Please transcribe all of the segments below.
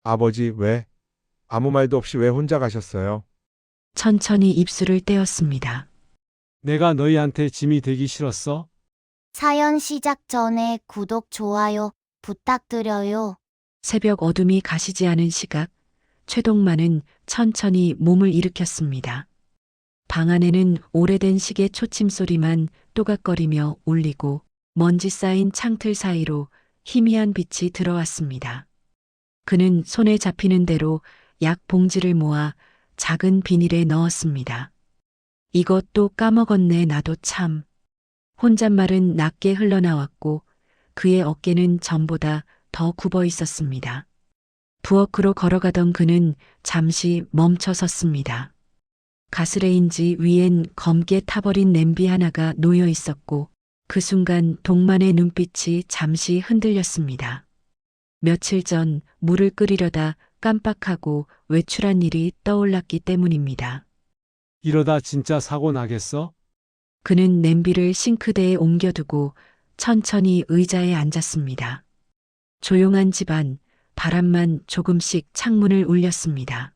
아버지, 왜? 아무 말도 없이 왜 혼자 가셨어요? 천천히 입술을 떼었습니다. 내가 너희한테 짐이 되기 싫었어? 사연 시작 전에 구독, 좋아요 부탁드려요. 새벽 어둠이 가시지 않은 시각, 최동만은 천천히 몸을 일으켰습니다. 방 안에는 오래된 시계 초침 소리만 또각거리며 울리고 먼지 쌓인 창틀 사이로 희미한 빛이 들어왔습니다. 그는 손에 잡히는 대로 약 봉지를 모아 작은 비닐에 넣었습니다. 이것도 까먹었네 나도 참. 혼잣말은 낮게 흘러나왔고 그의 어깨는 전보다 더 굽어 있었습니다. 부엌으로 걸어가던 그는 잠시 멈춰 섰습니다. 가스레인지 위엔 검게 타버린 냄비 하나가 놓여 있었고 그 순간 동만의 눈빛이 잠시 흔들렸습니다. 며칠 전 물을 끓이려다 깜빡하고 외출한 일이 떠올랐기 때문입니다. 이러다 진짜 사고 나겠어? 그는 냄비를 싱크대에 옮겨두고 천천히 의자에 앉았습니다. 조용한 집안, 바람만 조금씩 창문을 울렸습니다.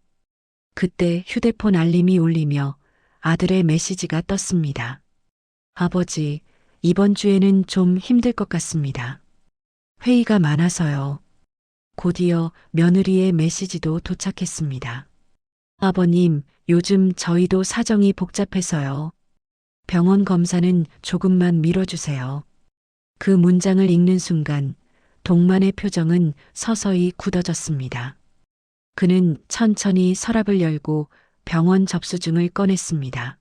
그때 휴대폰 알림이 울리며 아들의 메시지가 떴습니다. 아버지, 이번 주에는 좀 힘들 것 같습니다. 회의가 많아서요. 곧이어 며느리의 메시지도 도착했습니다. 아버님, 요즘 저희도 사정이 복잡해서요. 병원 검사는 조금만 미뤄주세요. 그 문장을 읽는 순간 동만의 표정은 서서히 굳어졌습니다. 그는 천천히 서랍을 열고 병원 접수증을 꺼냈습니다.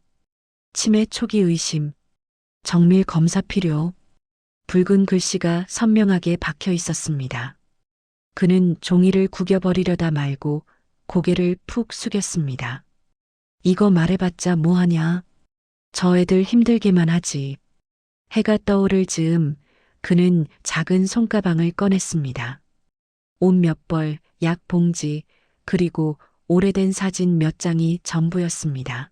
치매 초기 의심, 정밀 검사 필요, 붉은 글씨가 선명하게 박혀 있었습니다. 그는 종이를 구겨버리려다 말고 고개를 푹 숙였습니다. 이거 말해봤자 뭐하냐? 저 애들 힘들게만 하지. 해가 떠오를 즈음 그는 작은 손가방을 꺼냈습니다. 옷 몇 벌, 약 봉지, 그리고 오래된 사진 몇 장이 전부였습니다.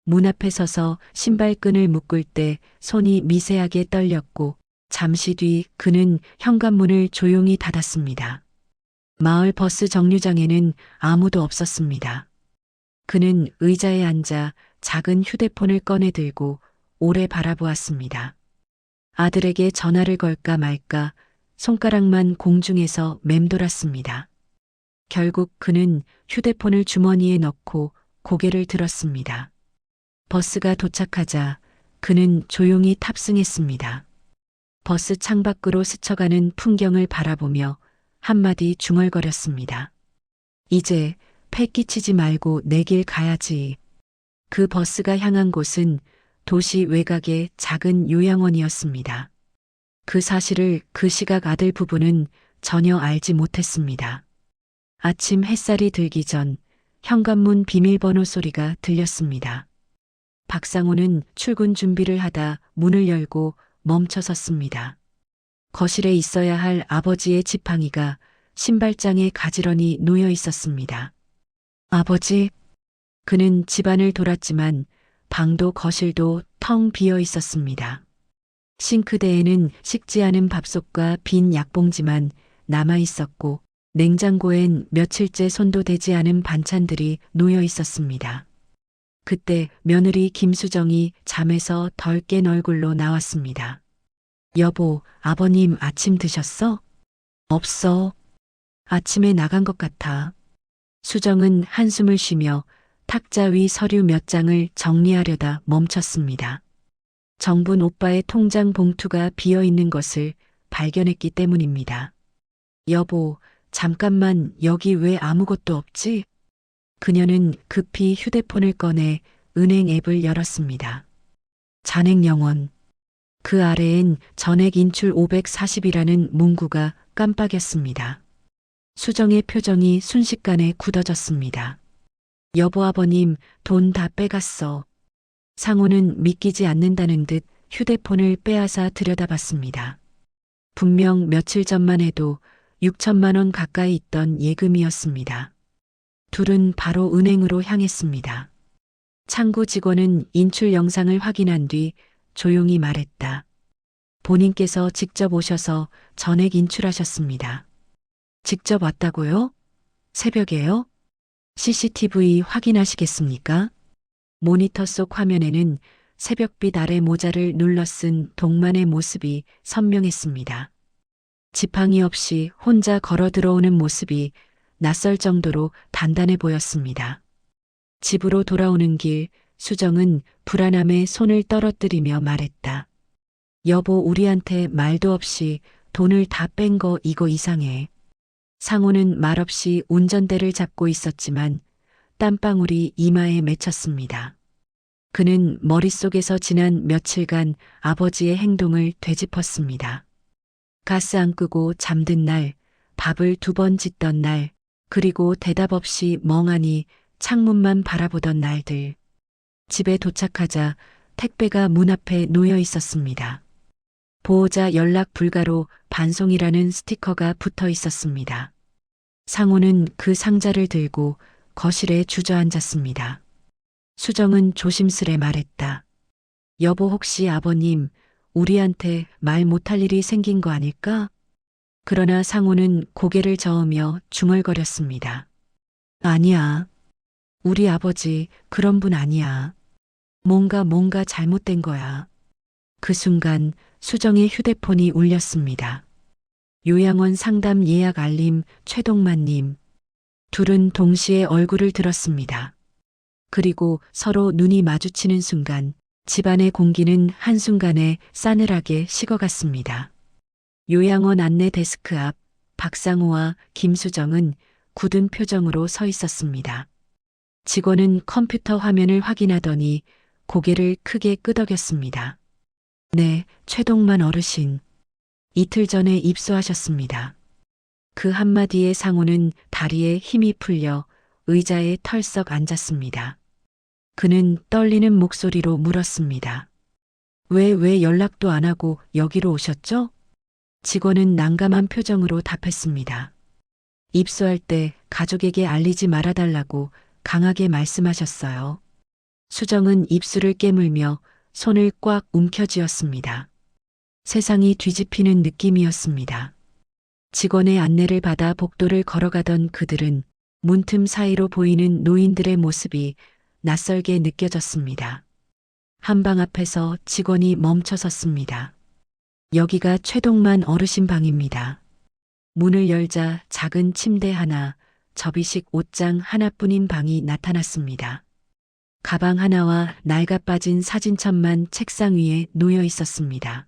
문 앞에 서서 신발끈을 묶을 때 손이 미세하게 떨렸고 잠시 뒤 그는 현관문을 조용히 닫았습니다. 마을 버스 정류장에는 아무도 없었습니다. 그는 의자에 앉아 작은 휴대폰을 꺼내 들고 오래 바라보았습니다. 아들에게 전화를 걸까 말까 손가락만 공중에서 맴돌았습니다. 결국 그는 휴대폰을 주머니에 넣고 고개를 들었습니다. 버스가 도착하자 그는 조용히 탑승했습니다. 버스 창밖으로 스쳐가는 풍경을 바라보며 한마디 중얼거렸습니다. 이제 패 끼치지 말고 내 길 가야지. 그 버스가 향한 곳은 도시 외곽의 작은 요양원이었습니다. 그 사실을 그 시각 아들 부부는 전혀 알지 못했습니다. 아침 햇살이 들기 전 현관문 비밀번호 소리가 들렸습니다. 박상호는 출근 준비를 하다 문을 열고 멈춰 섰습니다. 거실에 있어야 할 아버지의 지팡이가 신발장에 가지런히 놓여 있었습니다. 아버지, 그는 집안을 돌았지만 방도 거실도 텅 비어 있었습니다. 싱크대에는 식지 않은 밥솥과 빈 약봉지만 남아 있었고 냉장고엔 며칠째 손도 대지 않은 반찬들이 놓여 있었습니다. 그때 며느리 김수정이 잠에서 덜 깬 얼굴로 나왔습니다. 여보, 아버님 아침 드셨어? 없어. 아침에 나간 것 같아. 수정은 한숨을 쉬며 탁자 위 서류 몇 장을 정리하려다 멈췄습니다. 정분 오빠의 통장 봉투가 비어 있는 것을 발견했기 때문입니다. 여보, 잠깐만 여기 왜 아무것도 없지? 그녀는 급히 휴대폰을 꺼내 은행 앱을 열었습니다. 잔액영원. 그 아래엔 전액 인출 540이라는 문구가 깜빡였습니다. 수정의 표정이 순식간에 굳어졌습니다. 여보 아버님 돈 다 빼갔어. 상호는 믿기지 않는다는 듯 휴대폰을 빼앗아 들여다봤습니다. 분명 며칠 전만 해도 6천만 원 가까이 있던 예금이었습니다. 둘은 바로 은행으로 향했습니다. 창구 직원은 인출 영상을 확인한 뒤 조용히 말했다. 본인께서 직접 오셔서 전액 인출하셨습니다. 직접 왔다고요? 새벽에요? CCTV 확인하시겠습니까? 모니터 속 화면에는 새벽빛 아래 모자를 눌러 쓴 동만의 모습이 선명했습니다. 지팡이 없이 혼자 걸어 들어오는 모습이 낯설 정도로 단단해 보였습니다. 집으로 돌아오는 길, 수정은 불안함에 손을 떨어뜨리며 말했다. 여보, 우리한테 말도 없이 돈을 다 뺀 거 이거 이상해. 상호는 말없이 운전대를 잡고 있었지만 땀방울이 이마에 맺혔습니다. 그는 머릿속에서 지난 며칠간 아버지의 행동을 되짚었습니다. 가스 안 끄고 잠든 날, 밥을 2번 짓던 날, 그리고 대답 없이 멍하니 창문만 바라보던 날들. 집에 도착하자 택배가 문 앞에 놓여 있었습니다. 보호자 연락 불가로 반송이라는 스티커가 붙어 있었습니다. 상호는 그 상자를 들고 거실에 주저앉았습니다. 수정은 조심스레 말했다. 여보, 혹시 아버님 우리한테 말 못할 일이 생긴 거 아닐까? 그러나 상호는 고개를 저으며 중얼거렸습니다. 아니야. 우리 아버지 그런 분 아니야. 뭔가 잘못된 거야. 그 순간 수정의 휴대폰이 울렸습니다. 요양원 상담 예약 알림 최동만님. 둘은 동시에 얼굴을 들었습니다. 그리고 서로 눈이 마주치는 순간 집안의 공기는 한순간에 싸늘하게 식어갔습니다. 요양원 안내 데스크 앞 박상우와 김수정은 굳은 표정으로 서 있었습니다. 직원은 컴퓨터 화면을 확인하더니 고개를 크게 끄덕였습니다. 네, 최동만 어르신. 이틀 전에 입소하셨습니다. 그 한마디에 상호는 다리에 힘이 풀려 의자에 털썩 앉았습니다. 그는 떨리는 목소리로 물었습니다. 왜 연락도 안 하고 여기로 오셨죠? 직원은 난감한 표정으로 답했습니다. 입소할 때 가족에게 알리지 말아달라고 강하게 말씀하셨어요. 수정은 입술을 깨물며 손을 꽉 움켜쥐었습니다. 세상이 뒤집히는 느낌이었습니다. 직원의 안내를 받아 복도를 걸어가던 그들은 문틈 사이로 보이는 노인들의 모습이 낯설게 느껴졌습니다. 한방 앞에서 직원이 멈춰섰습니다. 여기가 최동만 어르신 방입니다. 문을 열자 작은 침대 하나, 접이식 옷장 하나뿐인 방이 나타났습니다. 가방 하나와 낡아빠진 사진첩만 책상 위에 놓여 있었습니다.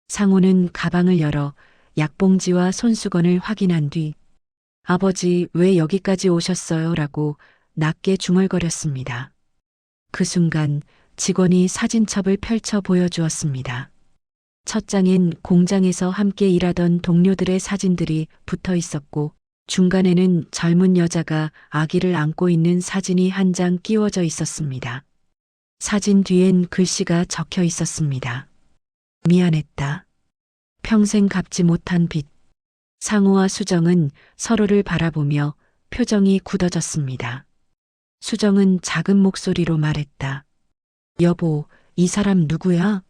상호는 가방을 열어 약봉지와 손수건을 확인한 뒤 아버지 왜 여기까지 오셨어요? 라고 낮게 중얼거렸습니다. 그 순간 직원이 사진첩을 펼쳐 보여주었습니다. 첫 장엔 공장에서 함께 일하던 동료들의 사진들이 붙어 있었고 중간에는 젊은 여자가 아기를 안고 있는 사진이 한 장 끼워져 있었습니다. 사진 뒤엔 글씨가 적혀 있었습니다. 미안했다. 평생 갚지 못한 빚. 상호와 수정은 서로를 바라보며 표정이 굳어졌습니다. 수정은 작은 목소리로 말했다. 여보, 이 사람 누구야?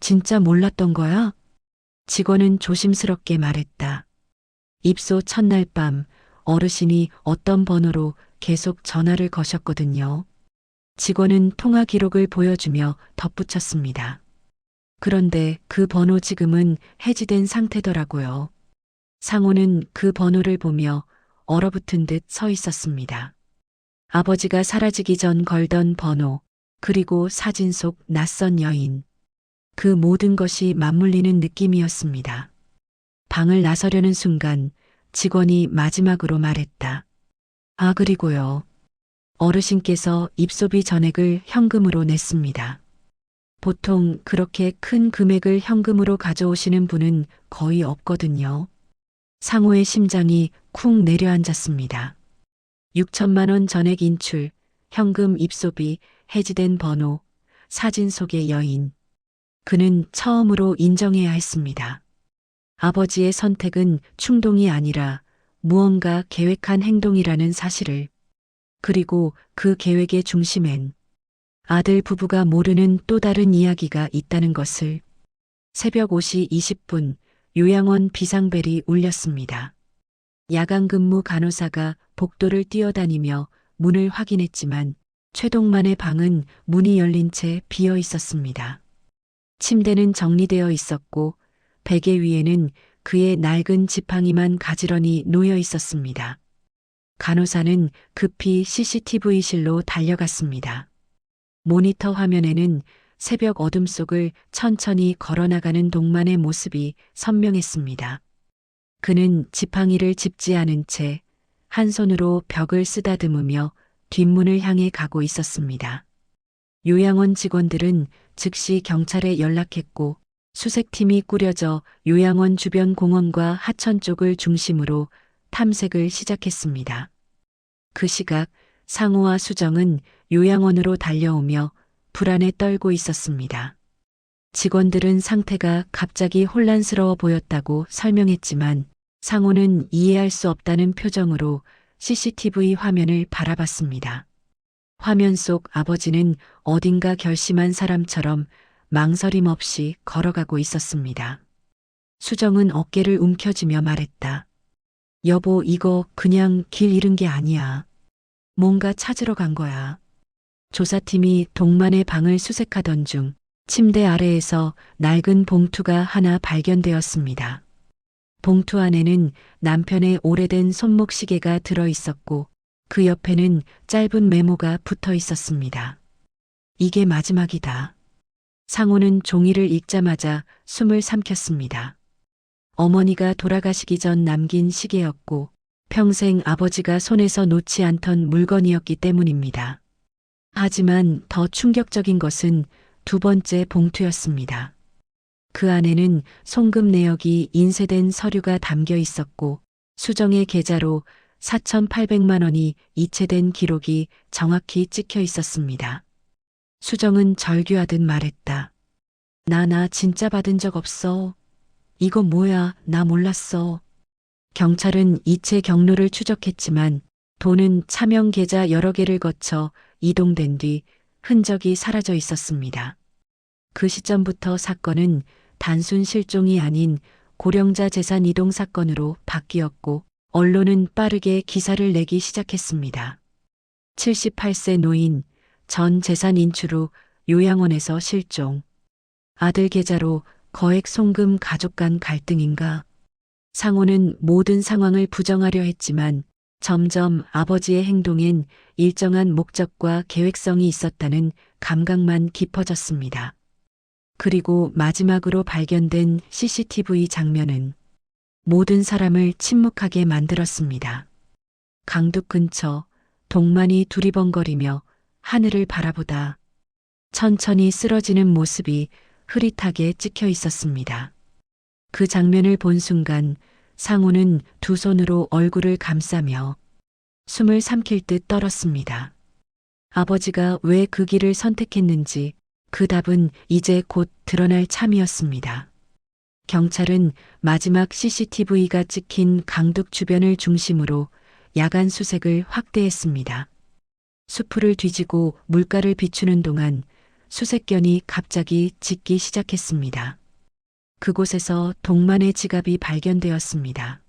진짜 몰랐던 거야? 직원은 조심스럽게 말했다. 입소 첫날 밤 어르신이 어떤 번호로 계속 전화를 거셨거든요. 직원은 통화 기록을 보여주며 덧붙였습니다. 그런데 그 번호 지금은 해지된 상태더라고요. 상호는 그 번호를 보며 얼어붙은 듯 서 있었습니다. 아버지가 사라지기 전 걸던 번호, 그리고 사진 속 낯선 여인. 그 모든 것이 맞물리는 느낌이었습니다. 방을 나서려는 순간 직원이 마지막으로 말했다. 아, 그리고요. 어르신께서 입소비 전액을 현금으로 냈습니다. 보통 그렇게 큰 금액을 현금으로 가져오시는 분은 거의 없거든요. 상호의 심장이 쿵 내려앉았습니다. 6천만 원 전액 인출, 현금 입소비, 해지된 번호, 사진 속의 여인. 그는 처음으로 인정해야 했습니다. 아버지의 선택은 충동이 아니라 무언가 계획한 행동이라는 사실을. 그리고 그 계획의 중심엔 아들 부부가 모르는 또 다른 이야기가 있다는 것을. 새벽 5시 20분 요양원 비상벨이 울렸습니다. 야간 근무 간호사가 복도를 뛰어다니며 문을 확인했지만 최동만의 방은 문이 열린 채 비어 있었습니다. 침대는 정리되어 있었고 베개 위에는 그의 낡은 지팡이만 가지런히 놓여 있었습니다. 간호사는 급히 CCTV실로 달려갔습니다. 모니터 화면에는 새벽 어둠 속을 천천히 걸어나가는 동만의 모습이 선명했습니다. 그는 지팡이를 짚지 않은 채 한 손으로 벽을 쓰다듬으며 뒷문을 향해 가고 있었습니다. 요양원 직원들은 즉시 경찰에 연락했고 수색팀이 꾸려져 요양원 주변 공원과 하천 쪽을 중심으로 탐색을 시작했습니다. 그 시각 상호와 수정은 요양원으로 달려오며 불안에 떨고 있었습니다. 직원들은 상태가 갑자기 혼란스러워 보였다고 설명했지만 상호는 이해할 수 없다는 표정으로 CCTV 화면을 바라봤습니다. 화면 속 아버지는 어딘가 결심한 사람처럼 망설임 없이 걸어가고 있었습니다. 수정은 어깨를 움켜쥐며 말했다. 여보, 이거 그냥 길 잃은 게 아니야. 뭔가 찾으러 간 거야. 조사팀이 동만의 방을 수색하던 중 침대 아래에서 낡은 봉투가 하나 발견되었습니다. 봉투 안에는 남편의 오래된 손목시계가 들어 있었고 그 옆에는 짧은 메모가 붙어 있었습니다. 이게 마지막이다. 상호는 종이를 읽자마자 숨을 삼켰습니다. 어머니가 돌아가시기 전 남긴 시계였고 평생 아버지가 손에서 놓지 않던 물건이었기 때문입니다. 하지만 더 충격적인 것은 두 번째 봉투였습니다. 그 안에는 송금 내역이 인쇄된 서류가 담겨 있었고 수정의 계좌로 4,800만 원이 이체된 기록이 정확히 찍혀 있었습니다. 수정은 절규하듯 말했다. 나 진짜 받은 적 없어. 이거 뭐야, 나 몰랐어. 경찰은 이체 경로를 추적했지만 돈은 차명 계좌 여러 개를 거쳐 이동된 뒤 흔적이 사라져 있었습니다. 그 시점부터 사건은 단순 실종이 아닌 고령자 재산 이동 사건으로 바뀌었고 언론은 빠르게 기사를 내기 시작했습니다. 78세 노인, 전 재산 인출 후 요양원에서 실종. 아들 계좌로 거액 송금 가족 간 갈등인가? 상호는 모든 상황을 부정하려 했지만 점점 아버지의 행동엔 일정한 목적과 계획성이 있었다는 감각만 깊어졌습니다. 그리고 마지막으로 발견된 CCTV 장면은 모든 사람을 침묵하게 만들었습니다. 강둑 근처 동만이 두리번거리며 하늘을 바라보다 천천히 쓰러지는 모습이 흐릿하게 찍혀 있었습니다. 그 장면을 본 순간 상호는 두 손으로 얼굴을 감싸며 숨을 삼킬 듯 떨었습니다. 아버지가 왜 그 길을 선택했는지 그 답은 이제 곧 드러날 참이었습니다. 경찰은 마지막 CCTV가 찍힌 강둑 주변을 중심으로 야간 수색을 확대했습니다. 수풀을 뒤지고 물가를 비추는 동안 수색견이 갑자기 짖기 시작했습니다. 그곳에서 동만의 지갑이 발견되었습니다.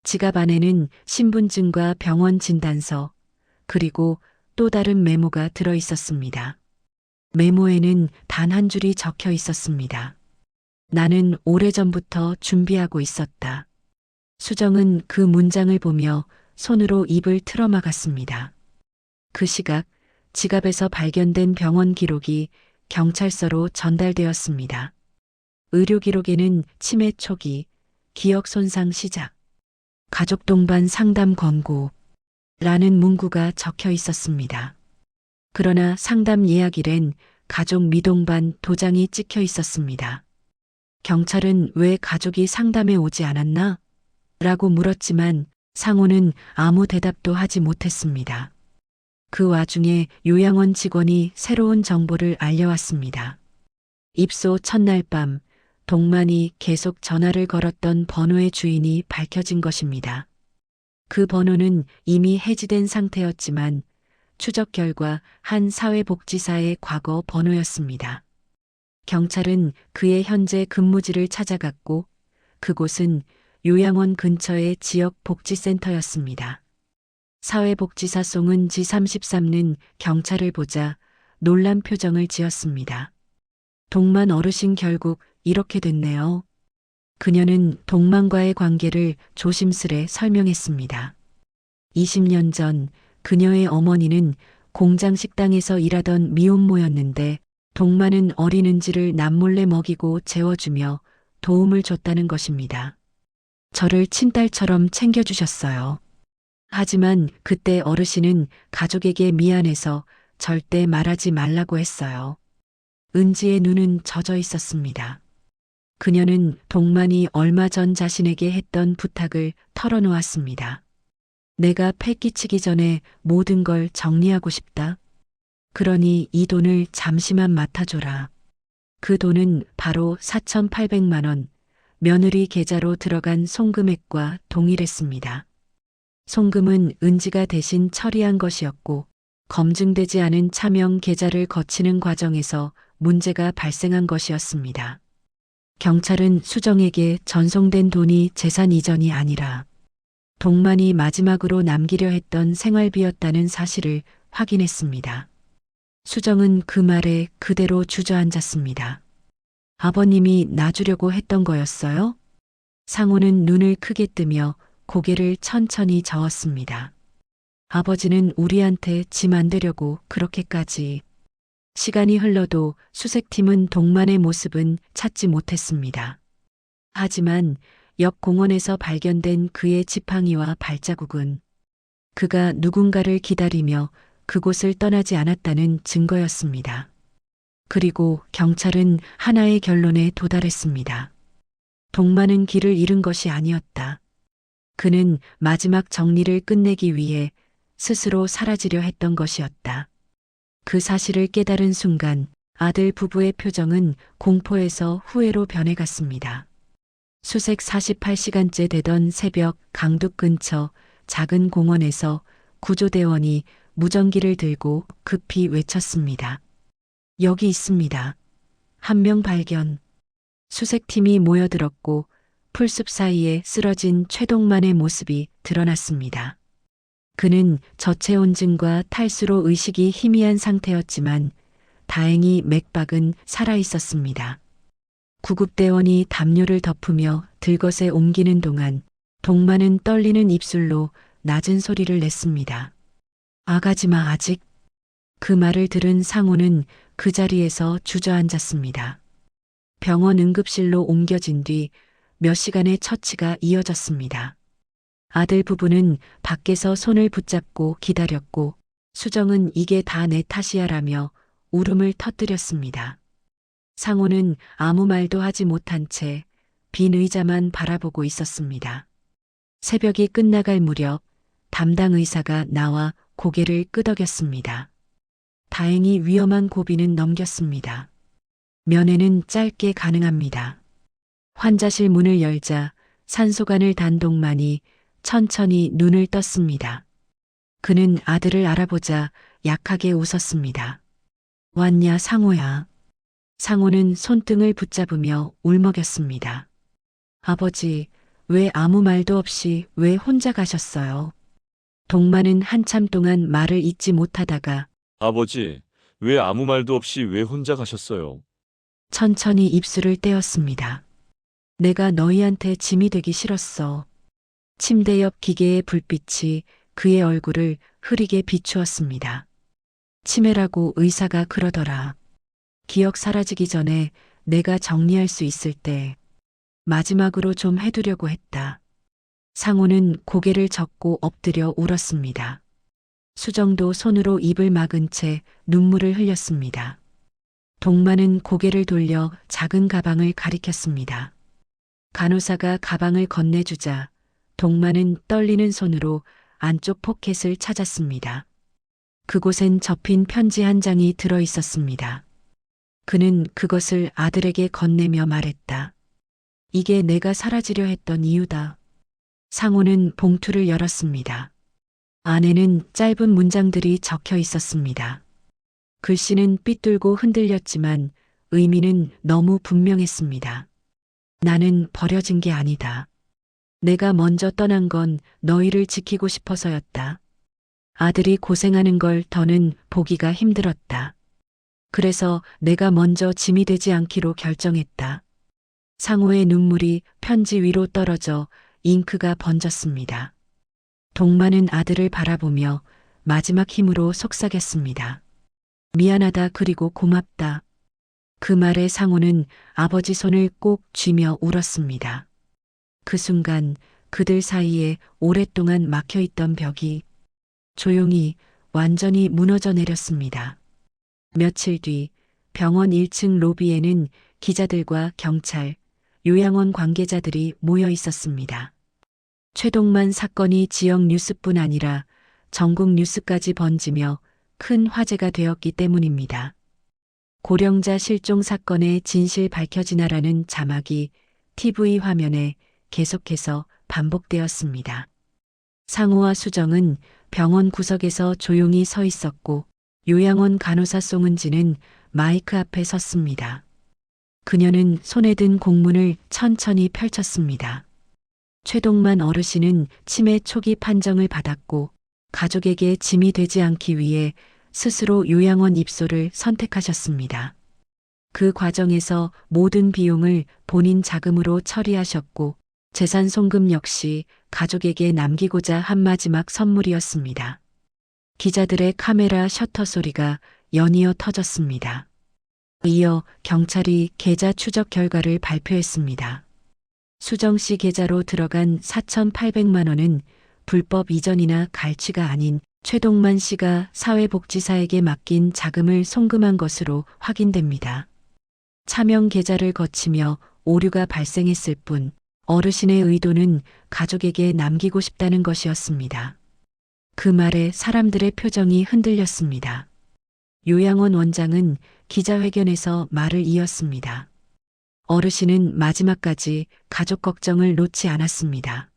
지갑 안에는 신분증과 병원 진단서, 그리고 또 다른 메모가 들어 있었습니다. 메모에는 단 한 줄이 적혀 있었습니다. 나는 오래전부터 준비하고 있었다. 수정은 그 문장을 보며 손으로 입을 틀어막았습니다. 그 시각 지갑에서 발견된 병원 기록이 경찰서로 전달되었습니다. 의료 기록에는 치매 초기, 기억 손상 시작, 가족 동반 상담 권고라는 문구가 적혀 있었습니다. 그러나 상담 예약일엔 가족 미동반 도장이 찍혀 있었습니다. 경찰은 왜 가족이 상담에 오지 않았나? 라고 물었지만 상호는 아무 대답도 하지 못했습니다. 그 와중에 요양원 직원이 새로운 정보를 알려왔습니다. 입소 첫날 밤 동만이 계속 전화를 걸었던 번호의 주인이 밝혀진 것입니다. 그 번호는 이미 해지된 상태였지만 추적 결과 한 사회복지사의 과거 번호였습니다. 경찰은 그의 현재 근무지를 찾아갔고 그곳은 요양원 근처의 지역 복지센터였습니다. 사회복지사 송은지 33는 경찰을 보자 놀란 표정을 지었습니다. 동만 어르신 결국 이렇게 됐네요. 그녀는 동만과의 관계를 조심스레 설명했습니다. 20년 전 그녀의 어머니는 공장 식당에서 일하던 미혼모였는데 동만은 어린 은지를 남몰래 먹이고 재워주며 도움을 줬다는 것입니다. 저를 친딸처럼 챙겨주셨어요. 하지만 그때 어르신은 가족에게 미안해서 절대 말하지 말라고 했어요. 은지의 눈은 젖어 있었습니다. 그녀는 동만이 얼마 전 자신에게 했던 부탁을 털어놓았습니다. 내가 패 끼치기 전에 모든 걸 정리하고 싶다. 그러니 이 돈을 잠시만 맡아줘라. 그 돈은 바로 4,800만 원, 며느리 계좌로 들어간 송금액과 동일했습니다. 송금은 은지가 대신 처리한 것이었고 검증되지 않은 차명 계좌를 거치는 과정에서 문제가 발생한 것이었습니다. 경찰은 수정에게 전송된 돈이 재산 이전이 아니라 동만이 마지막으로 남기려 했던 생활비였다는 사실을 확인했습니다. 수정은 그 말에 그대로 주저앉았습니다. 아버님이 놔주려고 했던 거였어요? 상호는 눈을 크게 뜨며 고개를 천천히 저었습니다. 아버지는 우리한테 짐 안 되려고 그렇게까지. 시간이 흘러도 수색팀은 동만의 모습은 찾지 못했습니다. 하지만 옆 공원에서 발견된 그의 지팡이와 발자국은 그가 누군가를 기다리며 그곳을 떠나지 않았다는 증거였습니다. 그리고 경찰은 하나의 결론에 도달했습니다. 동만은 길을 잃은 것이 아니었다. 그는 마지막 정리를 끝내기 위해 스스로 사라지려 했던 것이었다. 그 사실을 깨달은 순간 아들 부부의 표정은 공포에서 후회로 변해갔습니다. 수색 48시간째 되던 새벽 강둑 근처 작은 공원에서 구조대원이 무전기를 들고 급히 외쳤습니다. 여기 있습니다. 한 명 발견. 수색팀이 모여들었고 풀숲 사이에 쓰러진 최동만의 모습이 드러났습니다. 그는 저체온증과 탈수로 의식이 희미한 상태였지만 다행히 맥박은 살아있었습니다. 구급대원이 담요를 덮으며 들것에 옮기는 동안 동만은 떨리는 입술로 낮은 소리를 냈습니다. 아가지마 아직. 그 말을 들은 상호는 그 자리에서 주저앉았습니다. 병원 응급실로 옮겨진 뒤 몇 시간의 처치가 이어졌습니다. 아들 부부는 밖에서 손을 붙잡고 기다렸고 수정은 이게 다 내 탓이야라며 울음을 터뜨렸습니다. 상호는 아무 말도 하지 못한 채 빈 의자만 바라보고 있었습니다. 새벽이 끝나갈 무렵 담당 의사가 나와 고개를 끄덕였습니다. 다행히 위험한 고비는 넘겼습니다. 면회는 짧게 가능합니다. 환자실 문을 열자 산소관을 단 동만이 천천히 눈을 떴습니다. 그는 아들을 알아보자 약하게 웃었습니다. 왔냐 상호야. 상호는 손등을 붙잡으며 울먹였습니다. 아버지, 왜 아무 말도 없이 왜 혼자 가셨어요? 동만은 한참 동안 말을 잇지 못하다가 아버지, 왜 아무 말도 없이 왜 혼자 가셨어요? 천천히 입술을 떼었습니다. 내가 너희한테 짐이 되기 싫었어. 침대 옆 기계의 불빛이 그의 얼굴을 흐리게 비추었습니다. 치매라고 의사가 그러더라. 기억 사라지기 전에 내가 정리할 수 있을 때 마지막으로 좀 해두려고 했다. 상호는 고개를 젓고 엎드려 울었습니다. 수정도 손으로 입을 막은 채 눈물을 흘렸습니다. 동만은 고개를 돌려 작은 가방을 가리켰습니다. 간호사가 가방을 건네주자 동만은 떨리는 손으로 안쪽 포켓을 찾았습니다. 그곳엔 접힌 편지 한 장이 들어 있었습니다. 그는 그것을 아들에게 건네며 말했다. 이게 내가 사라지려 했던 이유다. 상호는 봉투를 열었습니다. 안에는 짧은 문장들이 적혀 있었습니다. 글씨는 삐뚤고 흔들렸지만 의미는 너무 분명했습니다. 나는 버려진 게 아니다. 내가 먼저 떠난 건 너희를 지키고 싶어서였다. 아들이 고생하는 걸 더는 보기가 힘들었다. 그래서 내가 먼저 짐이 되지 않기로 결정했다. 상호의 눈물이 편지 위로 떨어져 잉크가 번졌습니다. 동만은 아들을 바라보며 마지막 힘으로 속삭였습니다. 미안하다 그리고 고맙다. 그 말에 상호는 아버지 손을 꼭 쥐며 울었습니다. 그 순간 그들 사이에 오랫동안 막혀있던 벽이 조용히 완전히 무너져 내렸습니다. 며칠 뒤 병원 1층 로비에는 기자들과 경찰, 요양원 관계자들이 모여 있었습니다. 최동만 사건이 지역 뉴스뿐 아니라 전국 뉴스까지 번지며 큰 화제가 되었기 때문입니다. 고령자 실종 사건의 진실 밝혀지나라는 자막이 TV 화면에 계속해서 반복되었습니다. 상호와 수정은 병원 구석에서 조용히 서 있었고 요양원 간호사 송은지는 마이크 앞에 섰습니다. 그녀는 손에 든 공문을 천천히 펼쳤습니다. 최동만 어르신은 치매 초기 판정을 받았고 가족에게 짐이 되지 않기 위해 스스로 요양원 입소를 선택하셨습니다. 그 과정에서 모든 비용을 본인 자금으로 처리하셨고 재산 송금 역시 가족에게 남기고자 한 마지막 선물이었습니다. 기자들의 카메라 셔터 소리가 연이어 터졌습니다. 이어 경찰이 계좌 추적 결과를 발표했습니다. 수정 씨 계좌로 들어간 4,800만 원은 불법 이전이나 갈취가 아닌 최동만 씨가 사회복지사에게 맡긴 자금을 송금한 것으로 확인됩니다. 차명 계좌를 거치며 오류가 발생했을 뿐 어르신의 의도는 가족에게 남기고 싶다는 것이었습니다. 그 말에 사람들의 표정이 흔들렸습니다. 요양원 원장은 기자회견에서 말을 이었습니다. 어르신은 마지막까지 가족 걱정을 놓지 않았습니다.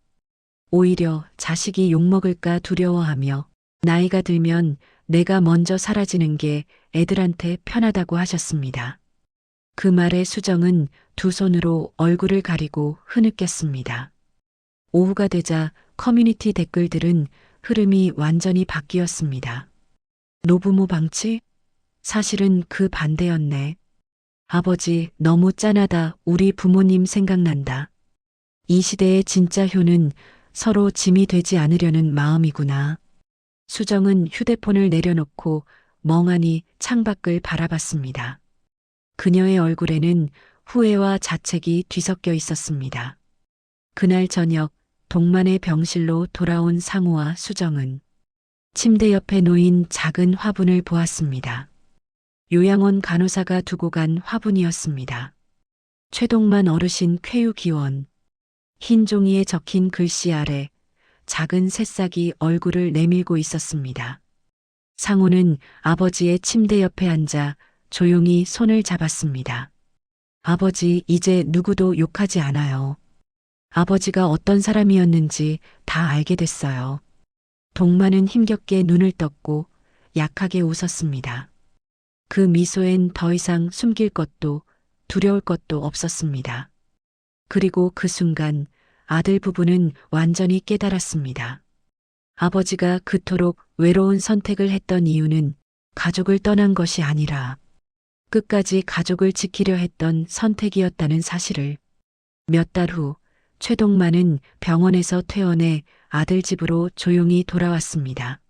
오히려 자식이 욕먹을까 두려워하며 나이가 들면 내가 먼저 사라지는 게 애들한테 편하다고 하셨습니다. 그 말에 수정은 두 손으로 얼굴을 가리고 흐느꼈습니다. 오후가 되자 커뮤니티 댓글들은 흐름이 완전히 바뀌었습니다. 노부모 방치? 사실은 그 반대였네. 아버지 너무 짠하다. 우리 부모님 생각난다. 이 시대의 진짜 효는 서로 짐이 되지 않으려는 마음이구나. 수정은 휴대폰을 내려놓고 멍하니 창밖을 바라봤습니다. 그녀의 얼굴에는 후회와 자책이 뒤섞여 있었습니다. 그날 저녁 동만의 병실로 돌아온 상호와 수정은 침대 옆에 놓인 작은 화분을 보았습니다. 요양원 간호사가 두고 간 화분이었습니다. 최동만 어르신 쾌유 기원. 흰 종이에 적힌 글씨 아래 작은 새싹이 얼굴을 내밀고 있었습니다. 상호는 아버지의 침대 옆에 앉아 조용히 손을 잡았습니다. 아버지, 이제 누구도 욕하지 않아요. 아버지가 어떤 사람이었는지 다 알게 됐어요. 동만은 힘겹게 눈을 떴고 약하게 웃었습니다. 그 미소엔 더 이상 숨길 것도 두려울 것도 없었습니다. 그리고 그 순간 아들 부부는 완전히 깨달았습니다. 아버지가 그토록 외로운 선택을 했던 이유는 가족을 떠난 것이 아니라 끝까지 가족을 지키려 했던 선택이었다는 사실을. 몇 달 후 최동만은 병원에서 퇴원해 아들 집으로 조용히 돌아왔습니다.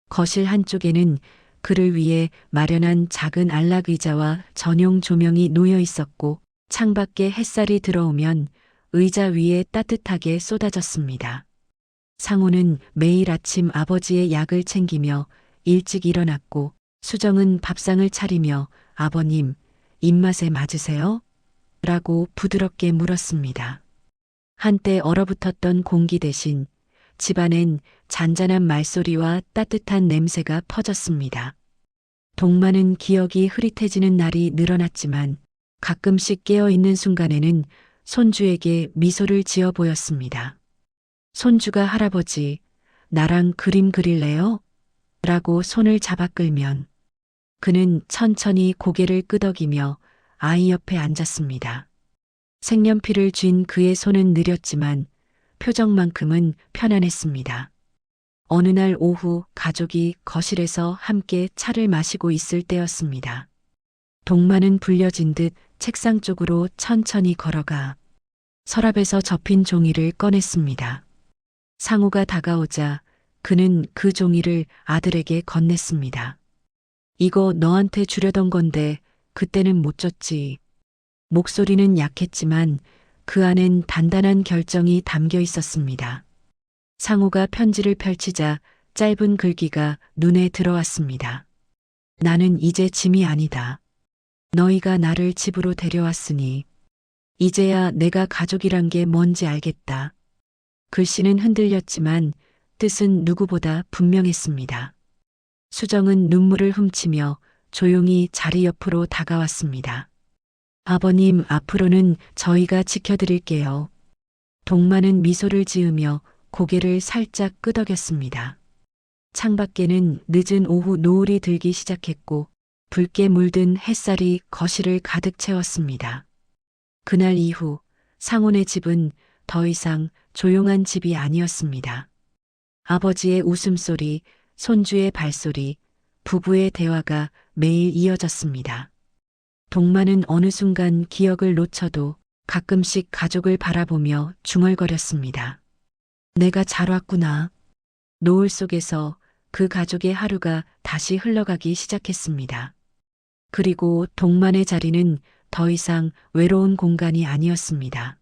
거실 한쪽에는 그를 위해 마련한 작은 안락 의자와 전용 조명이 놓여 있었고 창밖에 햇살이 들어오면 의자 위에 따뜻하게 쏟아졌습니다. 상호는 매일 아침 아버지의 약을 챙기며 일찍 일어났고 수정은 밥상을 차리며 아버님, 입맛에 맞으세요? 라고 부드럽게 물었습니다. 한때 얼어붙었던 공기 대신 집안엔 잔잔한 말소리와 따뜻한 냄새가 퍼졌습니다. 동만은 기억이 흐릿해지는 날이 늘어났지만 가끔씩 깨어있는 순간에는 손주에게 미소를 지어 보였습니다. 손주가 할아버지, 나랑 그림 그릴래요? 라고 손을 잡아 끌면 그는 천천히 고개를 끄덕이며 아이 옆에 앉았습니다. 색연필을 쥔 그의 손은 느렸지만 표정만큼은 편안했습니다. 어느 날 오후 가족이 거실에서 함께 차를 마시고 있을 때였습니다. 동마는 불려진 듯 책상 쪽으로 천천히 걸어가 서랍에서 접힌 종이를 꺼냈습니다. 상우가 다가오자 그는 그 종이를 아들에게 건넸습니다. 이거 너한테 주려던 건데 그때는 못 줬지. 목소리는 약했지만 그 안엔 단단한 결정이 담겨 있었습니다. 상우가 편지를 펼치자 짧은 글귀가 눈에 들어왔습니다. 나는 이제 짐이 아니다. 너희가 나를 집으로 데려왔으니 이제야 내가 가족이란 게 뭔지 알겠다. 글씨는 흔들렸지만 뜻은 누구보다 분명했습니다. 수정은 눈물을 훔치며 조용히 자리 옆으로 다가왔습니다. 아버님, 앞으로는 저희가 지켜드릴게요. 동마는 미소를 지으며 고개를 살짝 끄덕였습니다. 창밖에는 늦은 오후 노을이 들기 시작했고 붉게 물든 햇살이 거실을 가득 채웠습니다. 그날 이후 상훈의 집은 더 이상 조용한 집이 아니었습니다. 아버지의 웃음소리, 손주의 발소리, 부부의 대화가 매일 이어졌습니다. 동마는 어느 순간 기억을 놓쳐도 가끔씩 가족을 바라보며 중얼거렸습니다. 내가 잘 왔구나. 노을 속에서 그 가족의 하루가 다시 흘러가기 시작했습니다. 그리고 동만의 자리는 더 이상 외로운 공간이 아니었습니다.